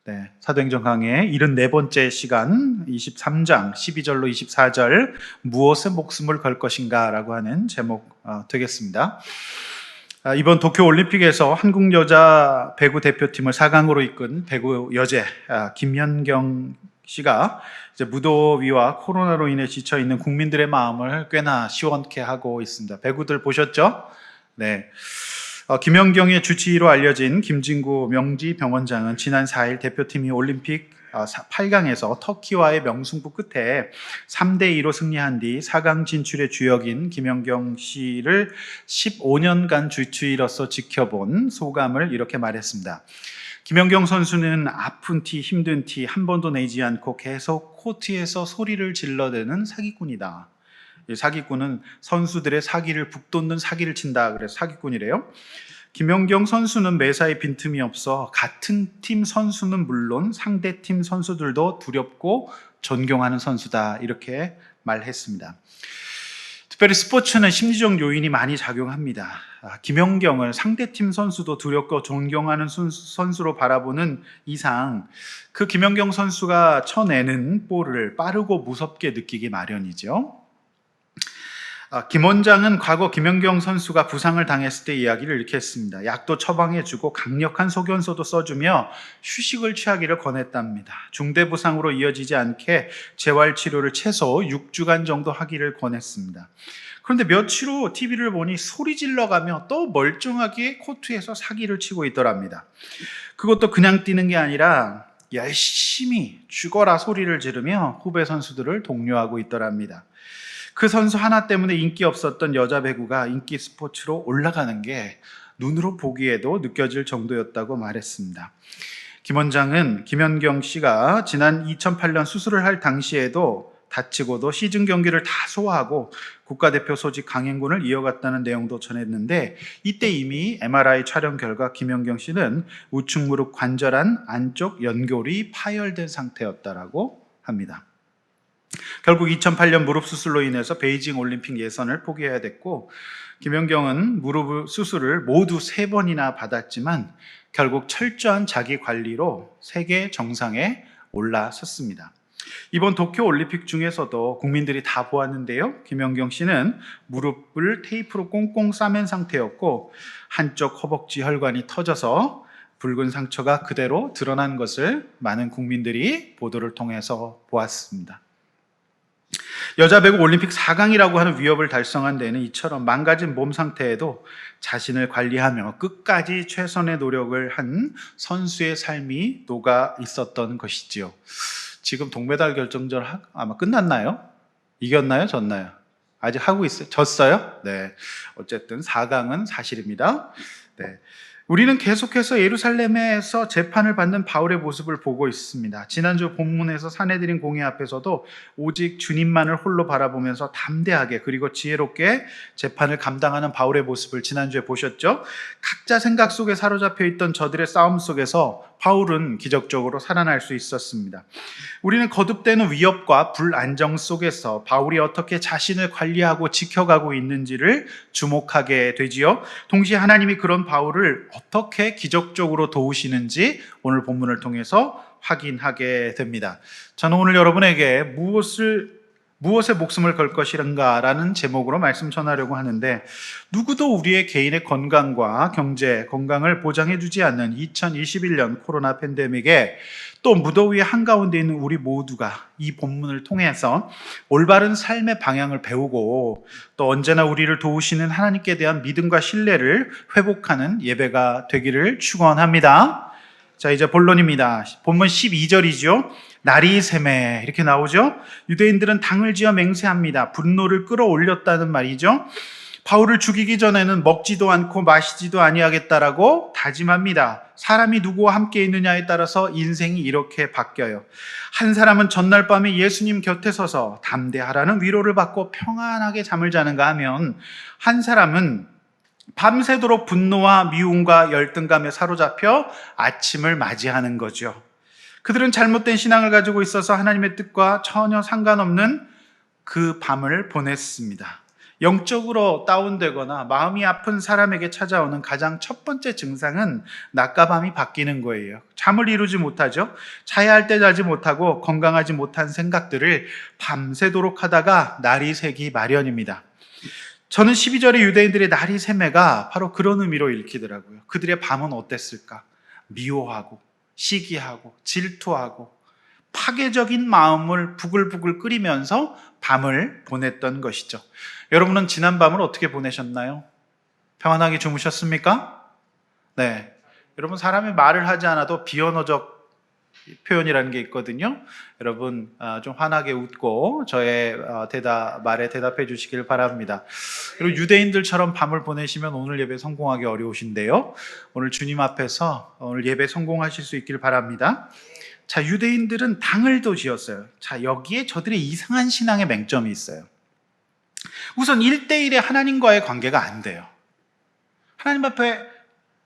네, 사도행전 강의 74번째 시간 23장 12절로 24절 무엇에 목숨을 걸 것인가 라고 하는 제목 되겠습니다. 이번 도쿄올림픽에서 한국 여자 배구 대표팀을 4강으로 이끈 배구 여제 김연경 씨가 이제 무더위와 코로나로 인해 지쳐있는 국민들의 마음을 꽤나 시원케 하고 있습니다. 배구들 보셨죠? 네. 김연경의 주치의로 알려진 김진구 명지병원장은 지난 4일 대표팀이 올림픽 8강에서 터키와의 명승부 끝에 3대2로 승리한 뒤 4강 진출의 주역인 김연경 씨를 15년간 주치의로서 지켜본 소감을 이렇게 말했습니다. 김연경 선수는 아픈 티, 힘든 티 한 번도 내지 않고 계속 코트에서 소리를 질러대는 사기꾼이다. 사기꾼은 선수들의 사기를 북돋는 사기를 친다. 그래서 사기꾼이래요. 김연경 선수는 매사에 빈틈이 없어 같은 팀 선수는 물론 상대팀 선수들도 두렵고 존경하는 선수다. 이렇게 말했습니다. 특별히 스포츠는 심리적 요인이 많이 작용합니다. 김연경을 상대팀 선수도 두렵고 존경하는 선수로 바라보는 이상 그 김연경 선수가 쳐내는 볼을 빠르고 무섭게 느끼기 마련이죠. 김 원장은 과거 김연경 선수가 부상을 당했을 때 이야기를 이렇게 했습니다. 약도 처방해주고 강력한 소견서도 써주며 휴식을 취하기를 권했답니다. 중대 부상으로 이어지지 않게 재활치료를 최소 6주간 정도 하기를 권했습니다. 그런데 며칠 후 TV를 보니 소리 질러가며 또 멀쩡하게 코트에서 사기를 치고 있더랍니다. 그것도 그냥 뛰는 게 아니라 열심히 죽어라 소리를 지르며 후배 선수들을 독려하고 있더랍니다. 그 선수 하나 때문에 인기 없었던 여자 배구가 인기 스포츠로 올라가는 게 눈으로 보기에도 느껴질 정도였다고 말했습니다. 김 원장은 김연경 씨가 지난 2008년 수술을 할 당시에도 다치고도 시즌 경기를 다 소화하고 국가대표 소집 강행군을 이어갔다는 내용도 전했는데 이때 이미 MRI 촬영 결과 김연경 씨는 우측 무릎 관절안 안쪽 연골이 파열된 상태였다라고 합니다. 결국 2008년 무릎 수술로 인해서 베이징 올림픽 예선을 포기해야 됐고 김연경은 무릎 수술을 모두 3번이나 받았지만 결국 철저한 자기 관리로 세계 정상에 올라섰습니다. 이번 도쿄올림픽 중에서도 국민들이 다 보았는데요. 김연경 씨는 무릎을 테이프로 꽁꽁 싸맨 상태였고 한쪽 허벅지 혈관이 터져서 붉은 상처가 그대로 드러난 것을 많은 국민들이 보도를 통해서 보았습니다. 여자 배구 올림픽 4강이라고 하는 위협을 달성한 데는 이처럼 망가진 몸 상태에도 자신을 관리하며 끝까지 최선의 노력을 한 선수의 삶이 녹아 있었던 것이지요. 지금 동메달 결정전 아마 끝났나요? 이겼나요? 졌나요? 아직 하고 있어요? 졌어요? 네. 어쨌든 4강은 사실입니다. 네. 우리는 계속해서 예루살렘에서 재판을 받는 바울의 모습을 보고 있습니다. 지난주 본문에서 사내들인 공회 앞에서도 오직 주님만을 홀로 바라보면서 담대하게 그리고 지혜롭게 재판을 감당하는 바울의 모습을 지난주에 보셨죠? 각자 생각 속에 사로잡혀 있던 저들의 싸움 속에서 바울은 기적적으로 살아날 수 있었습니다. 우리는 거듭되는 위협과 불안정 속에서 바울이 어떻게 자신을 관리하고 지켜가고 있는지를 주목하게 되지요. 동시에 하나님이 그런 바울을 어떻게 기적적으로 도우시는지 오늘 본문을 통해서 확인하게 됩니다. 저는 오늘 여러분에게 무엇에 목숨을 걸 것인가 라는 제목으로 말씀 전하려고 하는데 누구도 우리의 개인의 건강과 경제, 건강을 보장해 주지 않는 2021년 코로나 팬데믹에 또 무더위 한가운데 있는 우리 모두가 이 본문을 통해서 올바른 삶의 방향을 배우고 또 언제나 우리를 도우시는 하나님께 대한 믿음과 신뢰를 회복하는 예배가 되기를 축원합니다. 자, 이제 본론입니다. 본문 12절이죠. 날이 새매 이렇게 나오죠. 유대인들은 당을 지어 맹세합니다. 분노를 끌어올렸다는 말이죠. 바울을 죽이기 전에는 먹지도 않고 마시지도 아니하겠다라고 다짐합니다. 사람이 누구와 함께 있느냐에 따라서 인생이 이렇게 바뀌어요. 한 사람은 전날 밤에 예수님 곁에 서서 담대하라는 위로를 받고 평안하게 잠을 자는가 하면 한 사람은 밤새도록 분노와 미움과 열등감에 사로잡혀 아침을 맞이하는 거죠. 그들은 잘못된 신앙을 가지고 있어서 하나님의 뜻과 전혀 상관없는 그 밤을 보냈습니다. 영적으로 다운되거나 마음이 아픈 사람에게 찾아오는 가장 첫 번째 증상은 낮과 밤이 바뀌는 거예요. 잠을 이루지 못하죠. 자야 할 때 자지 못하고 건강하지 못한 생각들을 밤새도록 하다가 날이 새기 마련입니다. 저는 12절의 유대인들의 날이 새매가 바로 그런 의미로 읽히더라고요. 그들의 밤은 어땠을까? 미워하고 시기하고 질투하고 파괴적인 마음을 부글부글 끓이면서 밤을 보냈던 것이죠. 여러분은 지난 밤을 어떻게 보내셨나요? 평안하게 주무셨습니까? 네. 여러분, 사람이 말을 하지 않아도 비언어적 표현이라는 게 있거든요. 여러분, 좀 환하게 웃고 저의 말에 대답해 주시길 바랍니다. 그리고 유대인들처럼 밤을 보내시면 오늘 예배 성공하기 어려우신데요. 오늘 주님 앞에서 오늘 예배 성공하실 수 있길 바랍니다. 자, 유대인들은 당을도 지었어요. 자, 여기에 저들의 이상한 신앙의 맹점이 있어요. 우선 1대1의 하나님과의 관계가 안 돼요. 하나님 앞에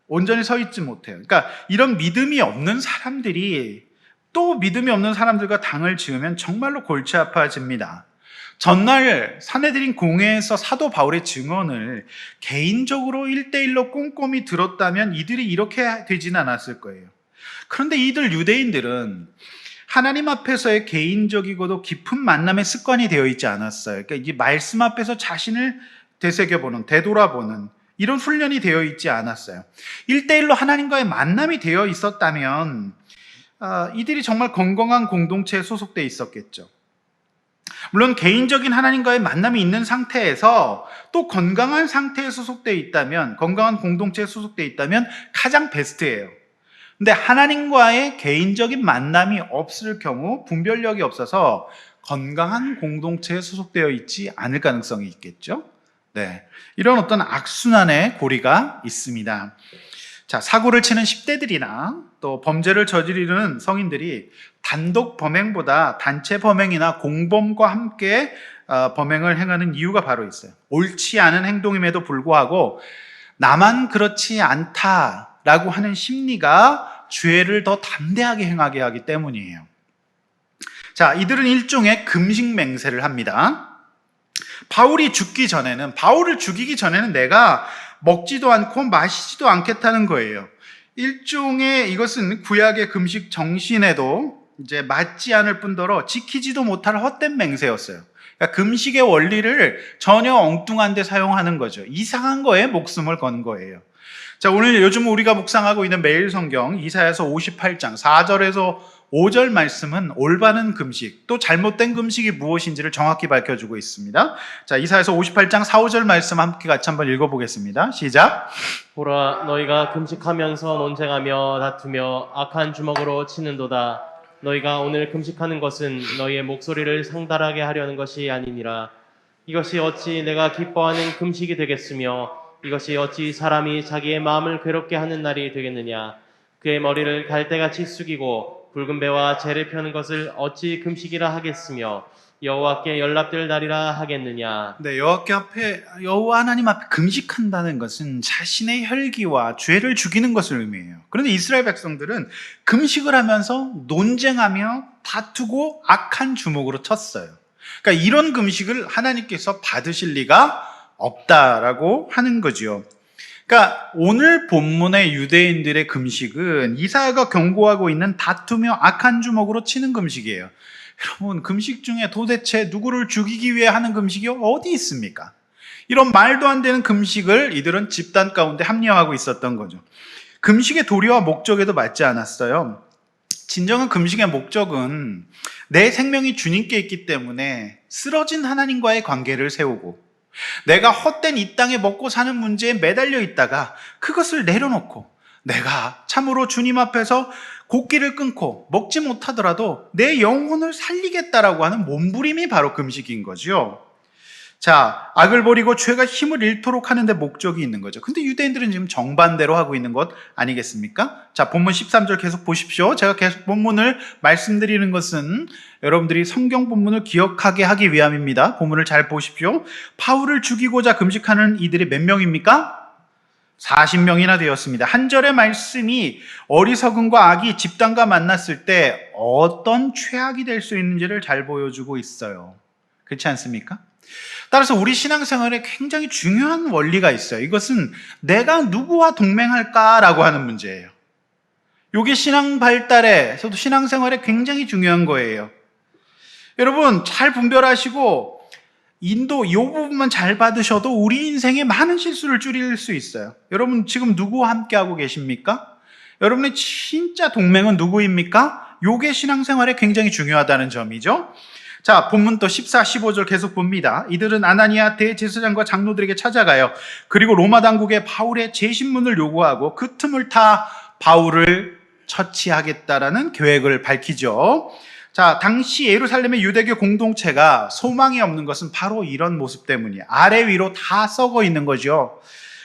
온전히 서 있지 못해요. 그러니까 이런 믿음이 없는 사람들이 또 믿음이 없는 사람들과 당을 지으면 정말로 골치 아파집니다. 전날 사내들인 공회에서 사도 바울의 증언을 개인적으로 1대1로 꼼꼼히 들었다면 이들이 이렇게 되지는 않았을 거예요. 그런데 이들 유대인들은 하나님 앞에서의 개인적이고도 깊은 만남의 습관이 되어 있지 않았어요. 그러니까 이 말씀 앞에서 자신을 되새겨보는, 되돌아보는 이런 훈련이 되어 있지 않았어요. 1대1로 하나님과의 만남이 되어 있었다면 이들이 정말 건강한 공동체에 소속되어 있었겠죠. 물론 개인적인 하나님과의 만남이 있는 상태에서 또 건강한 상태에 소속되어 있다면, 건강한 공동체에 소속되어 있다면 가장 베스트예요. 근데 하나님과의 개인적인 만남이 없을 경우 분별력이 없어서 건강한 공동체에 소속되어 있지 않을 가능성이 있겠죠. 네, 이런 어떤 악순환의 고리가 있습니다. 자, 사고를 치는 10대들이나 또 범죄를 저지르는 성인들이 단독 범행보다 단체 범행이나 공범과 함께 범행을 행하는 이유가 바로 있어요. 옳지 않은 행동임에도 불구하고 나만 그렇지 않다라고 하는 심리가 죄를 더 담대하게 행하게 하기 때문이에요. 자, 이들은 일종의 금식 맹세를 합니다. 바울을 죽이기 전에는 내가 먹지도 않고 마시지도 않겠다는 거예요. 일종의 이것은 구약의 금식 정신에도 이제 맞지 않을 뿐더러 지키지도 못할 헛된 맹세였어요. 그러니까 금식의 원리를 전혀 엉뚱한 데 사용하는 거죠. 이상한 거에 목숨을 건 거예요. 자, 오늘 요즘 우리가 묵상하고 있는 매일 성경 이사야서 58장 4절에서 5절 말씀은 올바른 금식, 또 잘못된 금식이 무엇인지를 정확히 밝혀주고 있습니다. 자, 이사야서 58장 4, 5절 말씀 함께 같이 한번 읽어보겠습니다. 시작. 보라, 너희가 금식하면서 논쟁하며 다투며 악한 주먹으로 치는도다. 너희가 오늘 금식하는 것은 너희의 목소리를 상달하게 하려는 것이 아니니라. 이것이 어찌 내가 기뻐하는 금식이 되겠으며 이것이 어찌 사람이 자기의 마음을 괴롭게 하는 날이 되겠느냐. 그의 머리를 갈대같이 숙이고 붉은 배와 재를 펴는 것을 어찌 금식이라 하겠으며 여호와께 연락될 날이라 하겠느냐. 네, 여호와 하나님 앞에 금식한다는 것은 자신의 혈기와 죄를 죽이는 것을 의미해요. 그런데 이스라엘 백성들은 금식을 하면서 논쟁하며 다투고 악한 주먹으로 쳤어요. 그러니까 이런 금식을 하나님께서 받으실 리가 없다라고 하는 거죠. 그러니까 오늘 본문의 유대인들의 금식은 이사야가 경고하고 있는 다투며 악한 주먹으로 치는 금식이에요. 여러분, 금식 중에 도대체 누구를 죽이기 위해 하는 금식이 어디 있습니까? 이런 말도 안 되는 금식을 이들은 집단 가운데 합리화하고 있었던 거죠. 금식의 도리와 목적에도 맞지 않았어요. 진정한 금식의 목적은 내 생명이 주님께 있기 때문에 쓰러진 하나님과의 관계를 세우고 내가 헛된 이 땅에 먹고 사는 문제에 매달려 있다가 그것을 내려놓고 내가 참으로 주님 앞에서 곡기를 끊고 먹지 못하더라도 내 영혼을 살리겠다라고 하는 몸부림이 바로 금식인 거죠. 자, 악을 버리고 죄가 힘을 잃도록 하는 데 목적이 있는 거죠. 근데 유대인들은 지금 정반대로 하고 있는 것 아니겠습니까? 자, 본문 13절 계속 보십시오. 제가 계속 본문을 말씀드리는 것은 여러분들이 성경 본문을 기억하게 하기 위함입니다. 본문을 잘 보십시오. 바울을 죽이고자 금식하는 이들이 몇 명입니까? 40명이나 되었습니다. 한 절의 말씀이 어리석음과 악이 집단과 만났을 때 어떤 최악이 될 수 있는지를 잘 보여주고 있어요. 그렇지 않습니까? 따라서 우리 신앙생활에 굉장히 중요한 원리가 있어요. 이것은 내가 누구와 동맹할까라고 하는 문제예요. 이게 신앙 발달에서도 신앙생활에 굉장히 중요한 거예요. 여러분 잘 분별하시고 인도 이 부분만 잘 받으셔도 우리 인생에 많은 실수를 줄일 수 있어요. 여러분 지금 누구와 함께하고 계십니까? 여러분의 진짜 동맹은 누구입니까? 이게 신앙생활에 굉장히 중요하다는 점이죠. 자, 본문 또 14, 15절 계속 봅니다. 이들은 아나니아 대제사장과 장로들에게 찾아가요. 그리고 로마 당국에 바울의 재신문을 요구하고 그 틈을 타 바울을 처치하겠다라는 계획을 밝히죠. 자, 당시 예루살렘의 유대교 공동체가 소망이 없는 것은 바로 이런 모습 때문이에요. 아래 위로 다 썩어 있는 거죠.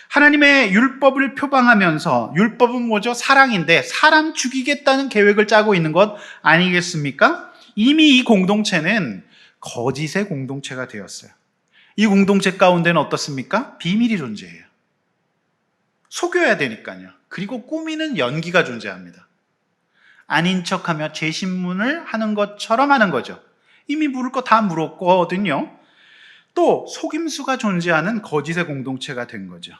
하나님의 율법을 표방하면서, 율법은 뭐죠? 사랑인데 사람 죽이겠다는 계획을 짜고 있는 것 아니겠습니까? 이미 이 공동체는 거짓의 공동체가 되었어요. 이 공동체 가운데는 어떻습니까? 비밀이 존재해요. 속여야 되니까요. 그리고 꾸미는 연기가 존재합니다. 아닌 척하며 재신문을 하는 것처럼 하는 거죠. 이미 물을 거 다 물었거든요. 또 속임수가 존재하는 거짓의 공동체가 된 거죠.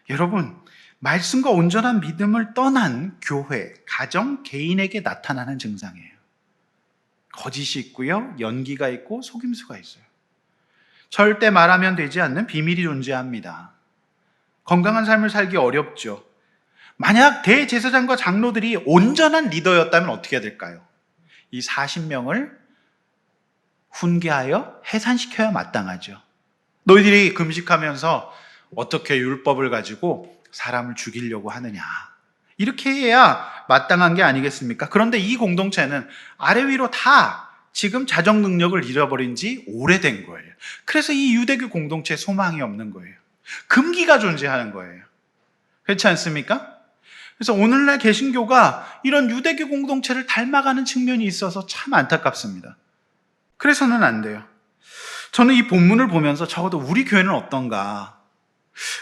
여러분, 말씀과 온전한 믿음을 떠난 교회, 가정, 개인에게 나타나는 증상이에요. 거짓이 있고요, 연기가 있고 속임수가 있어요. 절대 말하면 되지 않는 비밀이 존재합니다. 건강한 삶을 살기 어렵죠. 만약 대제사장과 장로들이 온전한 리더였다면 어떻게 될까요? 이 40명을 훈계하여 해산시켜야 마땅하죠. 너희들이 금식하면서 어떻게 율법을 가지고 사람을 죽이려고 하느냐. 이렇게 해야 마땅한 게 아니겠습니까? 그런데 이 공동체는 아래 위로 다 지금 자정 능력을 잃어버린 지 오래된 거예요. 그래서 이 유대교 공동체에 소망이 없는 거예요. 금기가 존재하는 거예요. 그렇지 않습니까? 그래서 오늘날 개신교가 이런 유대교 공동체를 닮아가는 측면이 있어서 참 안타깝습니다. 그래서는 안 돼요. 저는 이 본문을 보면서 적어도 우리 교회는 어떤가?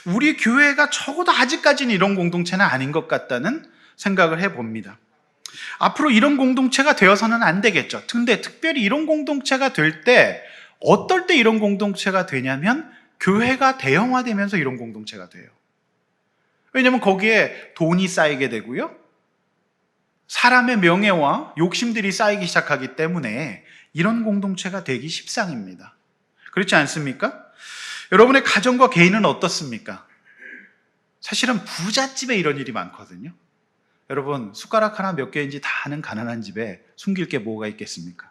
우리 교회가 적어도 아직까지는 이런 공동체는 아닌 것 같다는 생각을 해봅니다. 앞으로 이런 공동체가 되어서는 안 되겠죠. 근데 특별히 이런 공동체가 될 때 어떨 때 이런 공동체가 되냐면 교회가 대형화되면서 이런 공동체가 돼요. 왜냐하면 거기에 돈이 쌓이게 되고요. 사람의 명예와 욕심들이 쌓이기 시작하기 때문에 이런 공동체가 되기 십상입니다. 그렇지 않습니까? 여러분의 가정과 개인은 어떻습니까? 사실은 부잣집에 이런 일이 많거든요. 여러분 숟가락 하나 몇 개인지 다 아는 가난한 집에 숨길 게 뭐가 있겠습니까?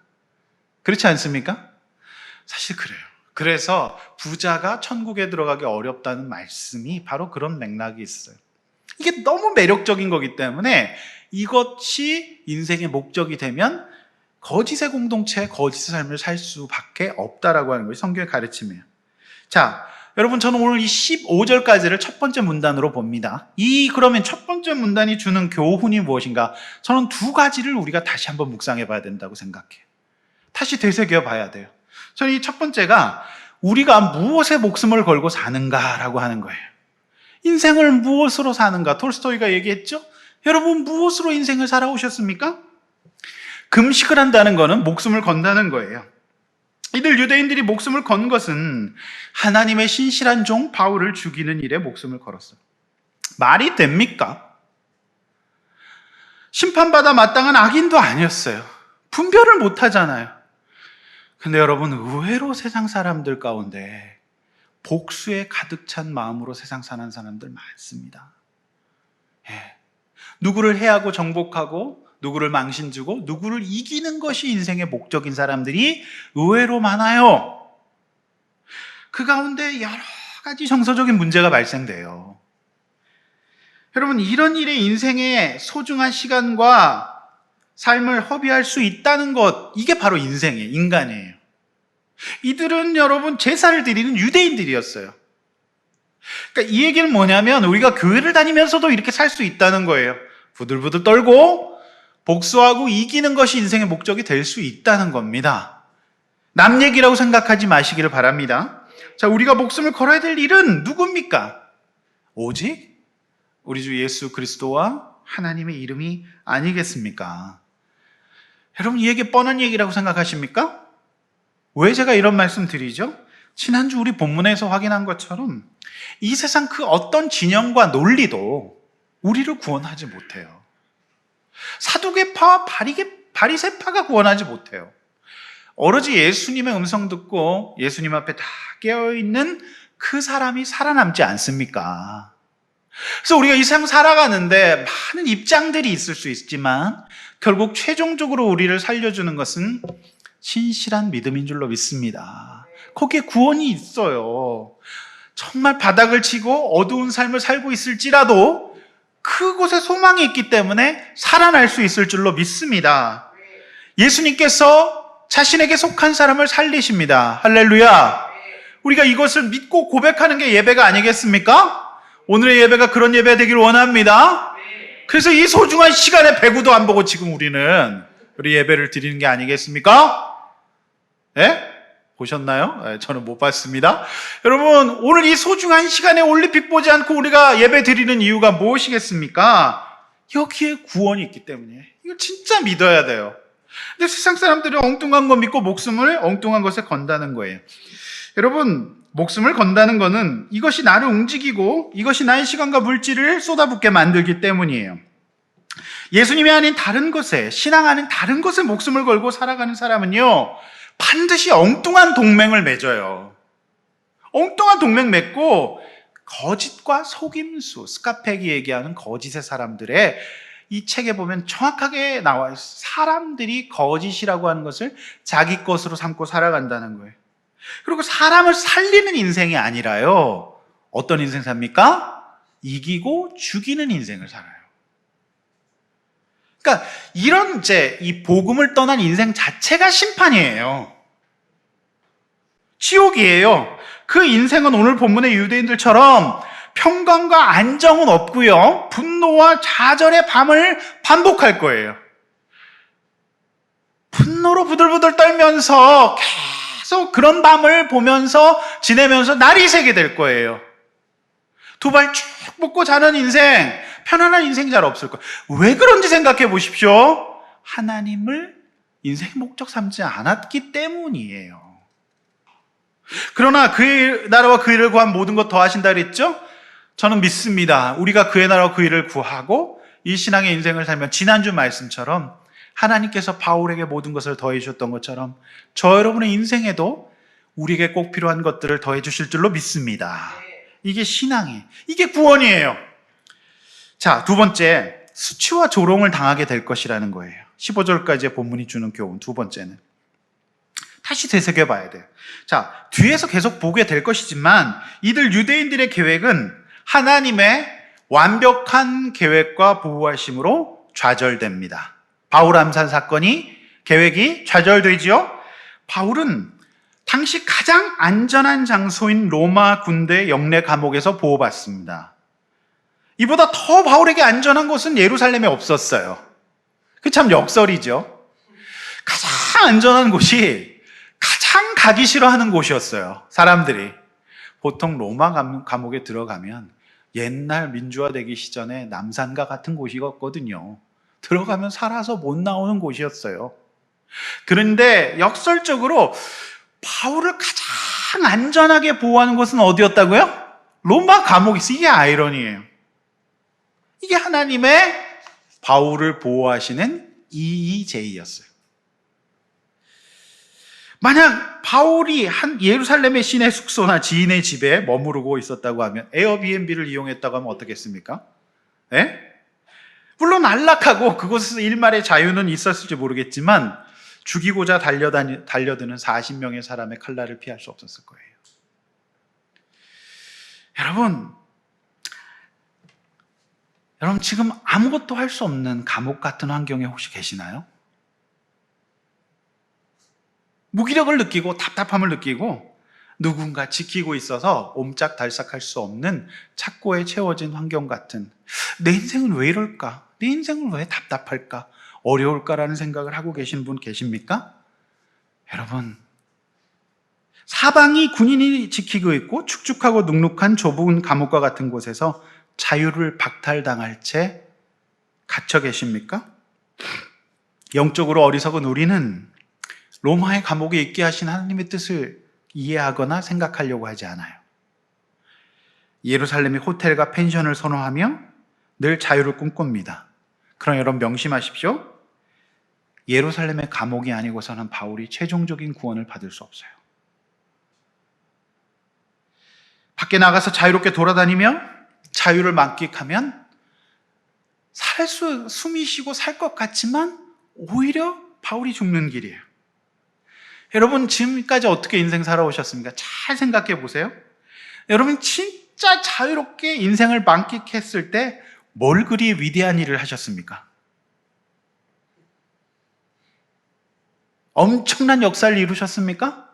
그렇지 않습니까? 사실 그래요. 그래서 부자가 천국에 들어가기 어렵다는 말씀이 바로 그런 맥락이 있어요. 이게 너무 매력적인 거기 때문에 이것이 인생의 목적이 되면 거짓의 공동체, 거짓의 삶을 살 수밖에 없다라고 하는 것이 성경의 가르침이에요. 자, 여러분 저는 오늘 이 15절까지를 첫 번째 문단으로 봅니다. 그러면 첫 번째 문단이 주는 교훈이 무엇인가? 저는 두 가지를 우리가 다시 한번 묵상해 봐야 된다고 생각해요. 다시 되새겨 봐야 돼요. 저는 이 첫 번째가 우리가 무엇에 목숨을 걸고 사는가라고 하는 거예요. 인생을 무엇으로 사는가? 톨스토이가 얘기했죠? 여러분 무엇으로 인생을 살아오셨습니까? 금식을 한다는 것은 목숨을 건다는 거예요. 이들 유대인들이 목숨을 건 것은 하나님의 신실한 종 바울을 죽이는 일에 목숨을 걸었어요. 말이 됩니까? 심판받아 마땅한 악인도 아니었어요. 분별을 못 하잖아요. 근데 여러분 의외로 세상 사람들 가운데 복수에 가득 찬 마음으로 세상 사는 사람들 많습니다. 예. 누구를 해하고 정복하고 누구를 망신주고 누구를 이기는 것이 인생의 목적인 사람들이 의외로 많아요. 그 가운데 여러 가지 정서적인 문제가 발생돼요. 여러분 이런 일에 인생의 소중한 시간과 삶을 허비할 수 있다는 것, 이게 바로 인생이에요. 인간이에요. 이들은 여러분 제사를 드리는 유대인들이었어요. 그러니까 이 얘기는 뭐냐면 우리가 교회를 다니면서도 이렇게 살 수 있다는 거예요. 부들부들 떨고 복수하고 이기는 것이 인생의 목적이 될 수 있다는 겁니다. 남 얘기라고 생각하지 마시기를 바랍니다. 자, 우리가 목숨을 걸어야 될 일은 누굽니까? 오직 우리 주 예수 그리스도와 하나님의 이름이 아니겠습니까? 여러분 이 얘기 뻔한 얘기라고 생각하십니까? 왜 제가 이런 말씀 드리죠? 지난주 우리 본문에서 확인한 것처럼 이 세상 그 어떤 진영과 논리도 우리를 구원하지 못해요. 사두개파와 바리새파가 구원하지 못해요. 오로지 예수님의 음성 듣고 예수님 앞에 다 깨어있는 그 사람이 살아남지 않습니까? 그래서 우리가 이 세상 살아가는데 많은 입장들이 있을 수 있지만 결국 최종적으로 우리를 살려주는 것은 신실한 믿음인 줄로 믿습니다. 거기에 구원이 있어요. 정말 바닥을 치고 어두운 삶을 살고 있을지라도 그곳에 소망이 있기 때문에 살아날 수 있을 줄로 믿습니다. 예수님께서 자신에게 속한 사람을 살리십니다. 할렐루야. 우리가 이것을 믿고 고백하는 게 예배가 아니겠습니까? 오늘의 예배가 그런 예배가 되기를 원합니다. 그래서 이 소중한 시간에 배구도 안 보고 지금 우리 예배를 드리는 게 아니겠습니까? 예? 보셨나요? 저는 못 봤습니다. 여러분, 오늘 이 소중한 시간에 올림픽 보지 않고 우리가 예배 드리는 이유가 무엇이겠습니까? 여기에 구원이 있기 때문에. 이거 진짜 믿어야 돼요. 근데 세상 사람들이 엉뚱한 거 믿고 목숨을 엉뚱한 것에 건다는 거예요. 여러분, 목숨을 건다는 거는 이것이 나를 움직이고 이것이 나의 시간과 물질을 쏟아붓게 만들기 때문이에요. 예수님이 아닌 다른 것에, 신앙 아닌 다른 것에 목숨을 걸고 살아가는 사람은요, 반드시 엉뚱한 동맹을 맺어요. 엉뚱한 동맹 맺고 거짓과 속임수, 스카펙이 얘기하는 거짓의 사람들의 이 책에 보면 정확하게 나와 있어요. 사람들이 거짓이라고 하는 것을 자기 것으로 삼고 살아간다는 거예요. 그리고 사람을 살리는 인생이 아니라요, 어떤 인생 삽니까? 이기고 죽이는 인생을 살아요. 그러니까 이런 이 복음을 떠난 인생 자체가 심판이에요. 지옥이에요. 그 인생은 오늘 본문의 유대인들처럼 평강과 안정은 없고요, 분노와 좌절의 밤을 반복할 거예요. 분노로 부들부들 떨면서 계속 그런 밤을 보면서 지내면서 날이 새게 될 거예요. 두 발 쭉 뻗고 자는 인생, 편안한 인생 잘 없을 거예요. 왜 그런지 생각해 보십시오. 하나님을 인생의 목적 삼지 않았기 때문이에요. 그러나 그의 나라와 그 일을 구한 모든 것 더하신다 그랬죠? 저는 믿습니다. 우리가 그의 나라와 그 일을 구하고 이 신앙의 인생을 살면 지난주 말씀처럼 하나님께서 바울에게 모든 것을 더해 주셨던 것처럼 저 여러분의 인생에도 우리에게 꼭 필요한 것들을 더해 주실 줄로 믿습니다. 이게 신앙이에요. 이게 구원이에요. 자, 두 번째, 수치와 조롱을 당하게 될 것이라는 거예요. 15절까지의 본문이 주는 교훈, 두 번째는 다시 되새겨봐야 돼요. 자, 뒤에서 계속 보게 될 것이지만 이들 유대인들의 계획은 하나님의 완벽한 계획과 보호하심으로 좌절됩니다. 바울 암살 사건이 계획이 좌절되지요. 바울은 당시 가장 안전한 장소인 로마 군대 영내 감옥에서 보호받습니다. 이보다 더 바울에게 안전한 곳은 예루살렘에 없었어요. 그 참 역설이죠. 가장 안전한 곳이 가장 가기 싫어하는 곳이었어요. 사람들이. 보통 로마 감옥에 들어가면 옛날 민주화되기 시전에 남산과 같은 곳이었거든요. 들어가면 살아서 못 나오는 곳이었어요. 그런데 역설적으로 바울을 가장 안전하게 보호하는 곳은 어디였다고요? 로마 감옥이었어요. 이게 아이러니예요. 이게 하나님의 바울을 보호하시는 EEJ였어요. 만약 바울이 한 예루살렘의 시내 숙소나 지인의 집에 머무르고 있었다고 하면, 에어비앤비를 이용했다고 하면 어떻겠습니까? 예? 물론 안락하고 그곳에서 일말의 자유는 있었을지 모르겠지만 죽이고자 달려드는 40명의 사람의 칼날을 피할 수 없었을 거예요. 여러분 지금 아무것도 할 수 없는 감옥 같은 환경에 혹시 계시나요? 무기력을 느끼고 답답함을 느끼고 누군가 지키고 있어서 옴짝달싹할 수 없는 착고에 채워진 환경 같은, 내 인생은 왜 이럴까? 내 인생은 왜 답답할까? 어려울까라는 생각을 하고 계신 분 계십니까? 여러분, 사방이 군인이 지키고 있고 축축하고 눅눅한 좁은 감옥과 같은 곳에서 자유를 박탈당할 채 갇혀 계십니까? 영적으로 어리석은 우리는 로마의 감옥에 있게 하신 하나님의 뜻을 이해하거나 생각하려고 하지 않아요. 예루살렘이 호텔과 펜션을 선호하며 늘 자유를 꿈꿉니다. 그러나 여러분 명심하십시오. 예루살렘의 감옥이 아니고서는 바울이 최종적인 구원을 받을 수 없어요. 밖에 나가서 자유롭게 돌아다니며 자유를 만끽하면 숨이 쉬고 살 것 같지만 오히려 바울이 죽는 길이에요. 여러분 지금까지 어떻게 인생 살아오셨습니까? 잘 생각해 보세요. 여러분 진짜 자유롭게 인생을 만끽했을 때 뭘 그리 위대한 일을 하셨습니까? 엄청난 역사를 이루셨습니까?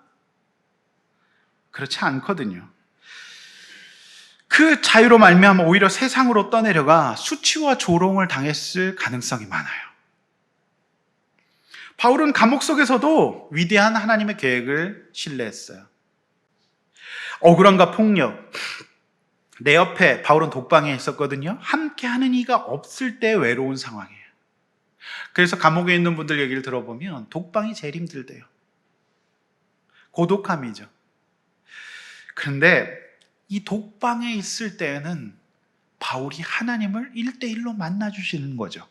그렇지 않거든요. 그 자유로 말미암아 오히려 세상으로 떠내려가 수치와 조롱을 당했을 가능성이 많아요. 바울은 감옥 속에서도 위대한 하나님의 계획을 신뢰했어요. 억울함과 폭력, 내 옆에 바울은 독방에 있었거든요. 함께하는 이가 없을 때 외로운 상황이에요. 그래서 감옥에 있는 분들 얘기를 들어보면 독방이 제일 힘들대요. 고독함이죠. 그런데 이 독방에 있을 때에는 바울이 하나님을 1대1로 만나주시는 거죠.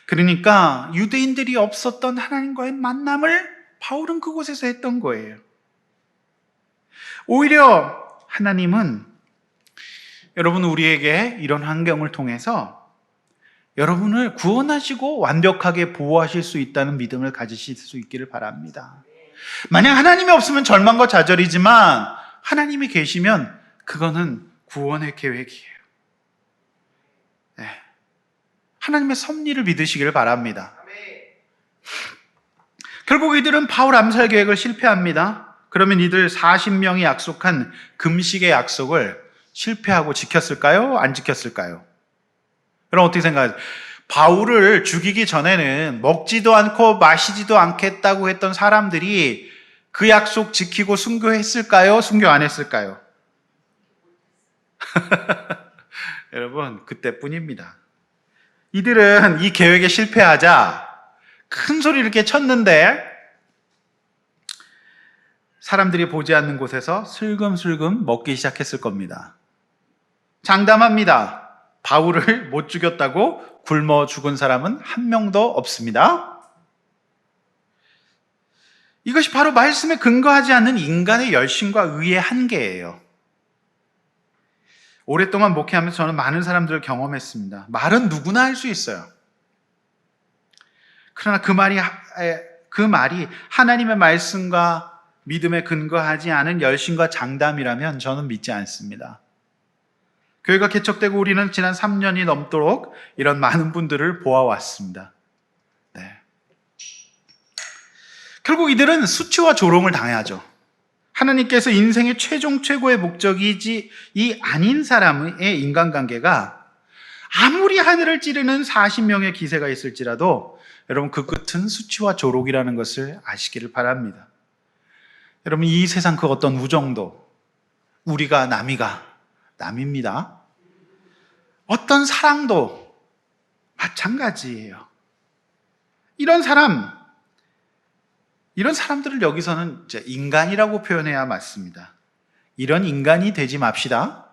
그러니까 유대인들이 없었던 하나님과의 만남을 바울은 그곳에서 했던 거예요. 오히려 하나님은 여러분 우리에게 이런 환경을 통해서 여러분을 구원하시고 완벽하게 보호하실 수 있다는 믿음을 가지실 수 있기를 바랍니다. 만약 하나님이 없으면 절망과 좌절이지만 하나님이 계시면 그거는 구원의 계획이에요. 네. 하나님의 섭리를 믿으시기를 바랍니다. 결국 이들은 바울 암살 계획을 실패합니다. 그러면 이들 40명이 약속한 금식의 약속을 실패하고 지켰을까요? 안 지켰을까요? 여러분 어떻게 생각하세요? 바울을 죽이기 전에는 먹지도 않고 마시지도 않겠다고 했던 사람들이 그 약속 지키고 순교했을까요? 순교 안 했을까요? 여러분 그때뿐입니다. 이들은 이 계획에 실패하자 큰 소리 이렇게 쳤는데 사람들이 보지 않는 곳에서 슬금슬금 먹기 시작했을 겁니다. 장담합니다. 바울을 못 죽였다고 굶어 죽은 사람은 한 명도 없습니다. 이것이 바로 말씀에 근거하지 않는 인간의 열심과 의의 한계예요. 오랫동안 목회하면서 저는 많은 사람들을 경험했습니다. 말은 누구나 할 수 있어요. 그러나 그 말이 하나님의 말씀과 믿음에 근거하지 않은 열심과 장담이라면 저는 믿지 않습니다. 교회가 개척되고 우리는 지난 3년이 넘도록 이런 많은 분들을 보아왔습니다. 네. 결국 이들은 수치와 조롱을 당해야죠. 하나님께서 인생의 최종 최고의 목적이지 이 아닌 사람의 인간관계가 아무리 하늘을 찌르는 40명의 기세가 있을지라도 여러분 그 끝은 수치와 조롱이라는 것을 아시기를 바랍니다. 여러분 이 세상 그 어떤 우정도 우리가 남입니다. 어떤 사랑도 마찬가지예요. 이런 사람들을 여기서는 이제 인간이라고 표현해야 맞습니다. 이런 인간이 되지 맙시다.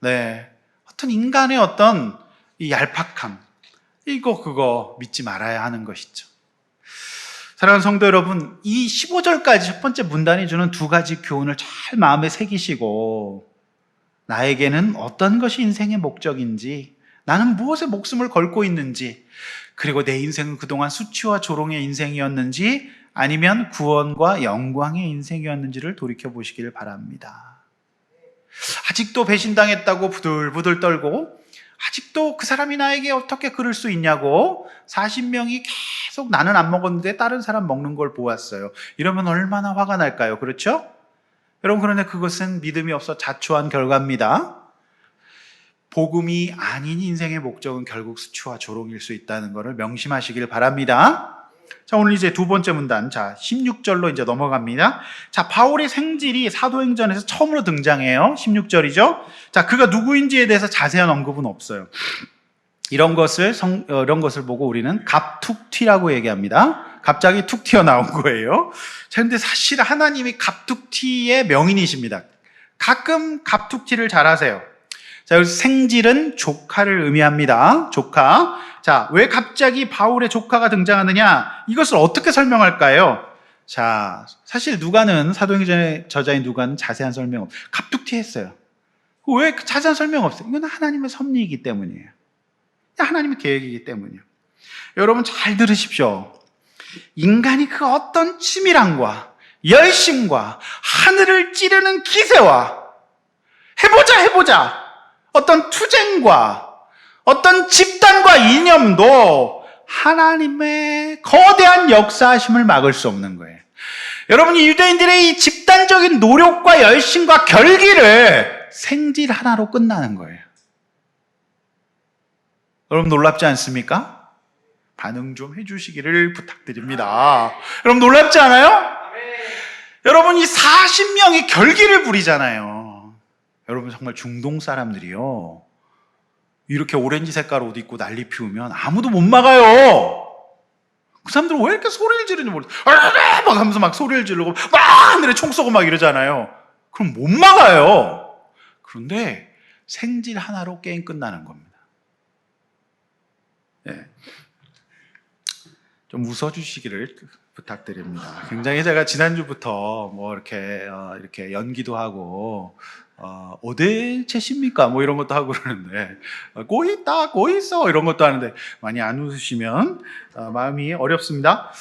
네. 어떤 인간의 어떤 이 얄팍함, 그거 믿지 말아야 하는 것이죠. 사랑하는 성도 여러분, 이 15절까지 첫 번째 문단이 주는 두 가지 교훈을 잘 마음에 새기시고 나에게는 어떤 것이 인생의 목적인지, 나는 무엇에 목숨을 걸고 있는지, 그리고 내 인생은 그동안 수치와 조롱의 인생이었는지 아니면 구원과 영광의 인생이었는지를 돌이켜보시기를 바랍니다. 아직도 배신당했다고 부들부들 떨고 아직도 그 사람이 나에게 어떻게 그럴 수 있냐고 40명이 계속 나는 안 먹었는데 다른 사람 먹는 걸 보았어요. 이러면 얼마나 화가 날까요? 그렇죠? 여러분 그런데 그것은 믿음이 없어 자초한 결과입니다. 복음이 아닌 인생의 목적은 결국 수치와 조롱일 수 있다는 것을 명심하시길 바랍니다. 자, 오늘 이제 두 번째 문단, 16절로 이제 넘어갑니다. 자, 바울의 생질이 사도행전에서 처음으로 등장해요. 16절이죠. 자, 그가 누구인지에 대해서 자세한 언급은 없어요. 이런 것을 보고 우리는 갑툭튀라고 얘기합니다. 갑자기 툭 튀어나온 거예요. 자, 근데 사실 하나님이 갑툭튀의 명인이십니다. 가끔 갑툭튀를 잘 하세요. 자, 여기서 생질은 조카를 의미합니다. 조카. 자, 왜 갑자기 바울의 조카가 등장하느냐? 이것을 어떻게 설명할까요? 자, 사실 누가는, 사도행전의 저자인 누가는 자세한 설명 없어요. 갑툭튀 했어요. 왜 자세한 설명 없어요? 이건 하나님의 섭리이기 때문이에요. 하나님의 계획이기 때문이에요. 여러분 잘 들으십시오. 인간이 그 어떤 치밀함과 열심과 하늘을 찌르는 기세와 해보자 어떤 투쟁과 어떤 집단과 이념도 하나님의 거대한 역사하심을 막을 수 없는 거예요. 여러분이 유대인들의 이 집단적인 노력과 열심과 결기를 생질 하나로 끝나는 거예요. 여러분 놀랍지 않습니까? 반응 좀 해주시기를 부탁드립니다. 여러분 놀랍지 않아요? 여러분 이 40명이 결기를 부리잖아요. 여러분 정말 중동 사람들이요, 이렇게 오렌지 색깔 옷 입고 난리 피우면 아무도 못 막아요. 그 사람들은 왜 이렇게 소리를 지르는지 모르겠어요. 막 하면서 막 소리를 지르고 막 하늘에 총 쏘고 막 이러잖아요. 그럼 못 막아요. 그런데 생질 하나로 게임 끝나는 겁니다. 네. 좀 웃어주시기를 부탁드립니다. 굉장히 제가 지난주부터 뭐 이렇게 연기도 하고 어디 채십니까? 뭐 이런 것도 하고 그러는데 고 있어 이런 것도 하는데 많이 안 웃으시면 마음이 어렵습니다.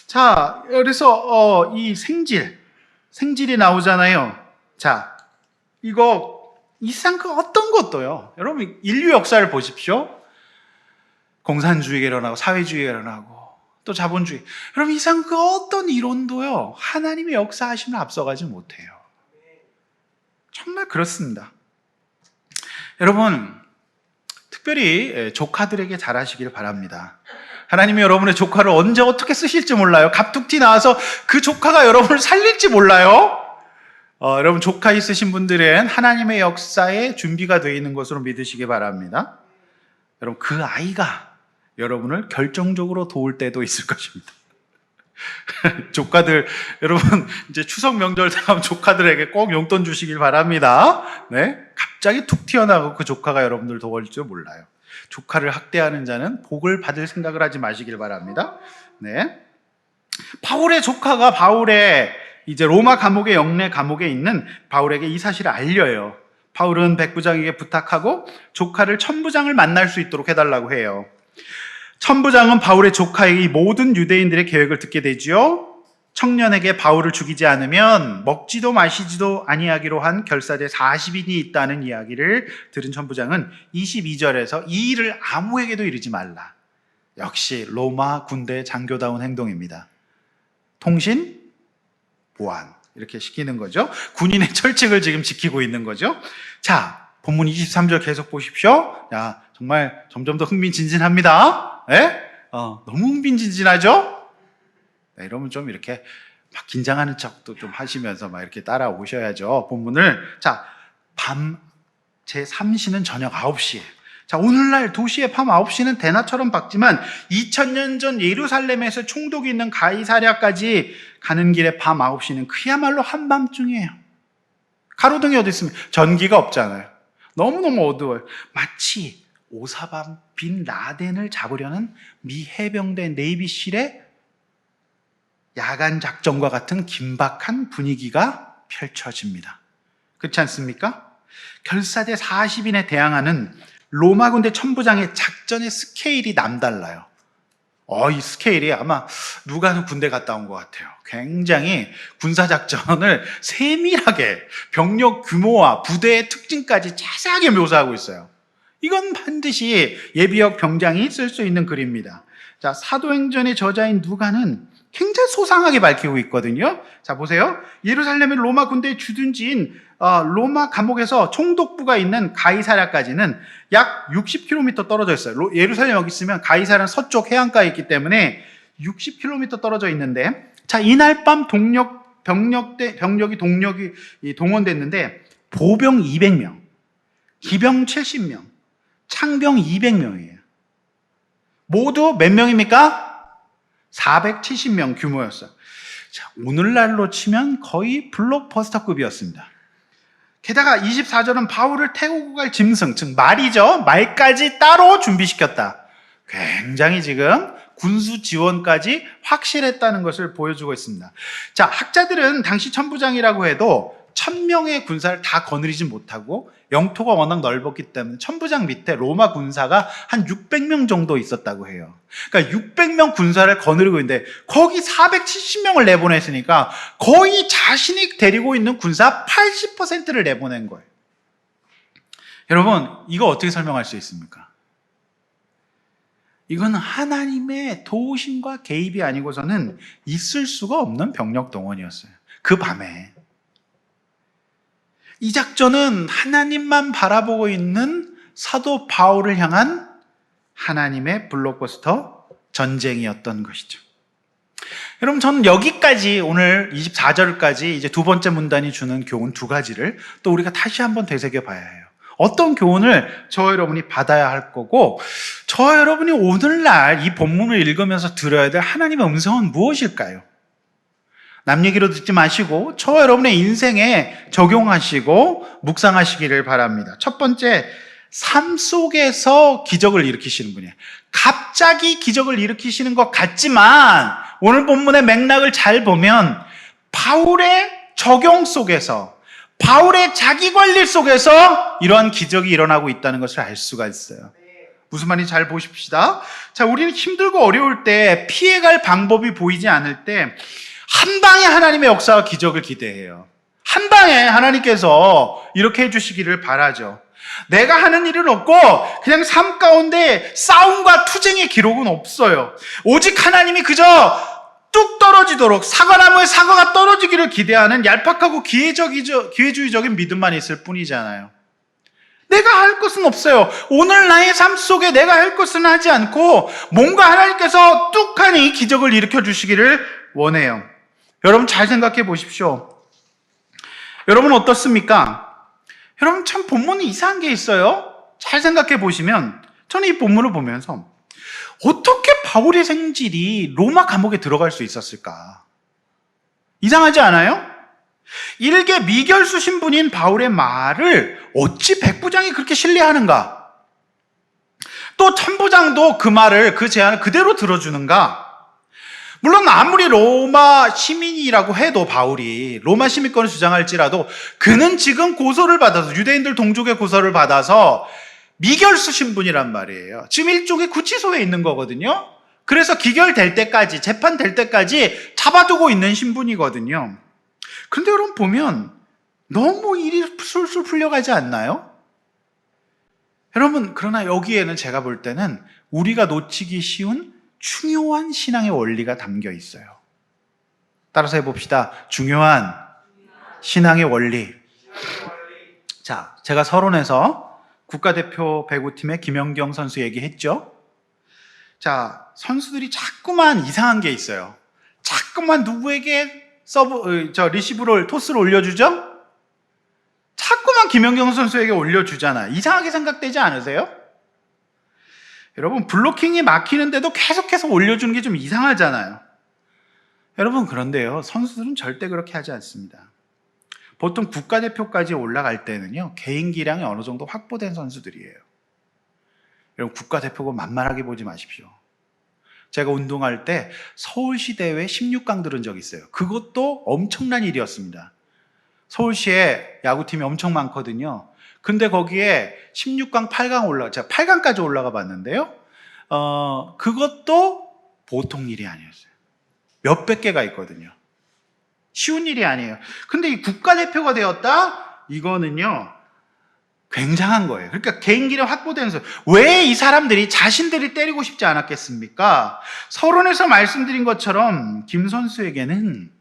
자, 그래서 이 생질이 나오잖아요. 자, 이거 이상 그 어떤 것도요. 여러분 인류 역사를 보십시오. 공산주의가 일어나고 사회주의가 일어나고 또 자본주의. 여러분 이상 그 어떤 이론도요, 하나님의 역사하심을 앞서가지 못해요. 정말 그렇습니다. 여러분 특별히 조카들에게 잘하시길 바랍니다. 하나님이 여러분의 조카를 언제 어떻게 쓰실지 몰라요. 갑툭튀 나와서 그 조카가 여러분을 살릴지 몰라요. 여러분 조카 있으신 분들은 하나님의 역사에 준비가 되어 있는 것으로 믿으시기 바랍니다. 여러분 그 아이가 여러분을 결정적으로 도울 때도 있을 것입니다. 조카들, 여러분 이제 추석 명절 다음 조카들에게 꼭 용돈 주시길 바랍니다. 네, 갑자기 툭 튀어나오고 그 조카가 여러분들 도울 줄 몰라요. 조카를 학대하는 자는 복을 받을 생각을 하지 마시길 바랍니다. 네, 바울의 조카가 바울의 이제 로마 감옥의 영내 감옥에 있는 바울에게 이 사실을 알려요. 바울은 백부장에게 부탁하고 조카를 천부장을 만날 수 있도록 해달라고 해요. 천부장은 바울의 조카에게 이 모든 유대인들의 계획을 듣게 되지요. 청년에게 바울을 죽이지 않으면 먹지도 마시지도 아니하기로 한 결사제 40인이 있다는 이야기를 들은 천부장은 22절에서 이 일을 아무에게도 이르지 말라. 역시 로마 군대 장교다운 행동입니다. 통신, 보안 이렇게 시키는 거죠. 군인의 철칙을 지금 지키고 있는 거죠. 자, 본문 23절 계속 보십시오. 야, 정말 점점 더 흥미진진합니다. 네? 너무 흥미진진하죠? 네, 이러면 좀 이렇게 막 긴장하는 척도 좀 하시면서 막 이렇게 따라오셔야죠. 본문을. 자, 밤 제3시는 저녁 9시에. 자, 오늘날 도시의 밤 9시는 대낮처럼 밝지만 2000년 전 예루살렘에서 총독이 있는 가이사랴까지 가는 길에 밤 9시는 그야말로 한밤중이에요. 가로등이 어디 있습니까? 전기가 없잖아요. 너무너무 어두워요. 마치 오사반 빈 라덴을 잡으려는 미 해병대 네이비실의 야간 작전과 같은 긴박한 분위기가 펼쳐집니다. 그렇지 않습니까? 결사대 40인에 대항하는 로마 군대 천부장의 작전의 스케일이 남달라요. 이 스케일이 아마 누가 군대 갔다 온 것 같아요. 굉장히 군사작전을 세밀하게 병력 규모와 부대의 특징까지 자세하게 묘사하고 있어요. 이건 반드시 예비역 병장이 쓸 수 있는 글입니다. 자, 사도행전의 저자인 누가는 굉장히 소상하게 밝히고 있거든요. 자, 보세요. 예루살렘의 로마 군대의 주둔지인 로마 감옥에서 총독부가 있는 가이사랴까지는 약 60km 떨어져 있어요. 예루살렘 여기 있으면 가이사랴는 서쪽 해안가에 있기 때문에 60km 떨어져 있는데, 자, 이날 밤 병력이 동원됐는데 보병 200명, 기병 70명, 창병 200명이에요. 모두 몇 명입니까? 470명 규모였어요. 자, 오늘날로 치면 거의 블록버스터급이었습니다. 게다가 24절은 바울을 태우고 갈 짐승, 즉 말이죠. 말까지 따로 준비시켰다. 굉장히 지금 군수 지원까지 확실했다는 것을 보여주고 있습니다. 자, 학자들은 당시 천부장이라고 해도 1000명의 군사를 다 거느리지 못하고 영토가 워낙 넓었기 때문에 천부장 밑에 로마 군사가 한 600명 정도 있었다고 해요. 그러니까 600명 군사를 거느리고 있는데 거기 470명을 내보냈으니까 거의 자신이 데리고 있는 군사 80%를 내보낸 거예요. 여러분, 이거 어떻게 설명할 수 있습니까? 이건 하나님의 도우심과 개입이 아니고서는 있을 수가 없는 병력 동원이었어요. 그 밤에. 이 작전은 하나님만 바라보고 있는 사도 바울을 향한 하나님의 블록버스터 전쟁이었던 것이죠. 여러분, 저는 여기까지 오늘 24절까지 이제 두 번째 문단이 주는 교훈 두 가지를 또 우리가 다시 한번 되새겨 봐야 해요. 어떤 교훈을 저 여러분이 받아야 할 거고, 저 여러분이 오늘날 이 본문을 읽으면서 들어야 될 하나님의 음성은 무엇일까요? 남 얘기로 듣지 마시고 저 여러분의 인생에 적용하시고 묵상하시기를 바랍니다. 첫 번째, 삶 속에서 기적을 일으키시는 분이에요. 갑자기 기적을 일으키시는 것 같지만 오늘 본문의 맥락을 잘 보면 바울의 적용 속에서, 바울의 자기관리 속에서 이러한 기적이 일어나고 있다는 것을 알 수가 있어요. 무슨 말인지 잘 보십시다. 자, 우리는 힘들고 어려울 때, 피해갈 방법이 보이지 않을 때 한 방에 하나님의 역사와 기적을 기대해요. 한 방에 하나님께서 이렇게 해주시기를 바라죠. 내가 하는 일은 없고 그냥 삶 가운데 싸움과 투쟁의 기록은 없어요. 오직 하나님이 그저 뚝 떨어지도록, 사과나무에 사과가 떨어지기를 기대하는 얄팍하고 기회주의적인 믿음만 있을 뿐이잖아요. 내가 할 것은 없어요. 오늘 나의 삶 속에 내가 할 것은 하지 않고 뭔가 하나님께서 뚝하니 기적을 일으켜 주시기를 원해요. 여러분, 잘 생각해 보십시오. 여러분 어떻습니까? 여러분, 참 본문이 이상한 게 있어요. 잘 생각해 보시면 저는 이 본문을 보면서 어떻게 바울의 생질이 로마 감옥에 들어갈 수 있었을까? 이상하지 않아요? 일개 미결수 신분인 바울의 말을 어찌 백부장이 그렇게 신뢰하는가? 또 천부장도 그 말을, 그 제안을 그대로 들어주는가? 물론 아무리 로마 시민이라고 해도 바울이 로마 시민권을 주장할지라도 그는 지금 고소를 받아서, 유대인들 동족의 고소를 받아서 미결수 신분이란 말이에요. 지금 일종의 구치소에 있는 거거든요. 그래서 기결될 때까지, 재판될 때까지 잡아두고 있는 신분이거든요. 그런데 여러분 보면 너무 일이 술술 풀려가지 않나요? 여러분, 그러나 여기에는 제가 볼 때는 우리가 놓치기 쉬운 중요한 신앙의 원리가 담겨 있어요. 따라서 해봅시다. 중요한 신앙의 원리. 자, 제가 서론에서 국가대표 배구팀의 김연경 선수 얘기했죠? 자, 선수들이 자꾸만 이상한 게 있어요. 자꾸만 누구에게 리시브를, 토스를 올려주죠? 자꾸만 김연경 선수에게 올려주잖아요. 이상하게 생각되지 않으세요? 여러분, 블로킹이 막히는데도 계속해서 올려주는 게 좀 이상하잖아요. 여러분, 그런데요, 선수들은 절대 그렇게 하지 않습니다. 보통 국가대표까지 올라갈 때는요, 개인 기량이 어느 정도 확보된 선수들이에요. 여러분, 국가대표고 만만하게 보지 마십시오. 제가 운동할 때 서울시 대회 16강 들은 적이 있어요. 그것도 엄청난 일이었습니다. 서울시에 야구팀이 엄청 많거든요. 근데 거기에 16강, 8강 제가 8강까지 올라가 봤는데요. 그것도 보통 일이 아니었어요. 몇백 개가 있거든요. 쉬운 일이 아니에요. 근데 이 국가대표가 되었다? 이거는요, 굉장한 거예요. 그러니까 개인기를 확보되는 소. 왜 이 사람들이 자신들이 때리고 싶지 않았겠습니까? 서론에서 말씀드린 것처럼 김 선수에게는